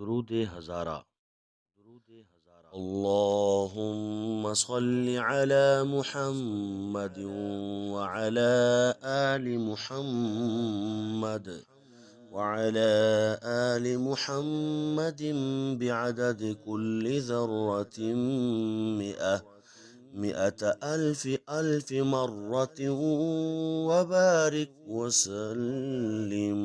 दुरूद हज़ारा। अल्लाहुम्मा सल्लि अला मुहम्मद व अला आलि मुहम्मद व अला आलि मुहम्मदिन बिअदद कुल्लि ज़र्रतिन मिअह मिअत अल्फ मर्रतिन व बारिक वसल्लिम।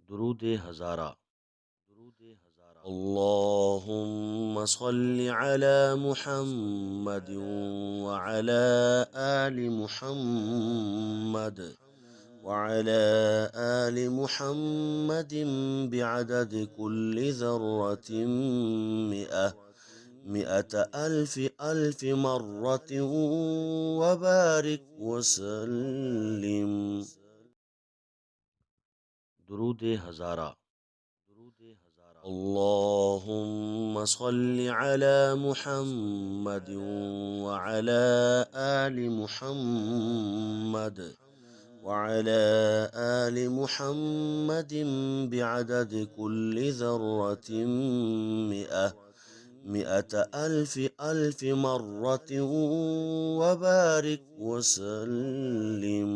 दुरूद हज़ारा। अल्लाहुम्मा सल्लि अला मुहम्मद व अला आलि मुहम्मद व अला आलि मुहम्मदिन बिअदद कुल्लि ज़र्रतिन मिअह मिअत अल्फ मर्रतिन व बारिक वसल्लिम। दुरूद हज़ारा। अल्लाहुम्मा सल्लि अला मुहम्मद व अला आलि मुहम्मद व अला आलि मुहम्मदिन बिअदद कुल्लि ज़र्रतिन मिअह मिअत अल्फ मर्रतिन व बारिक वसल्लिम।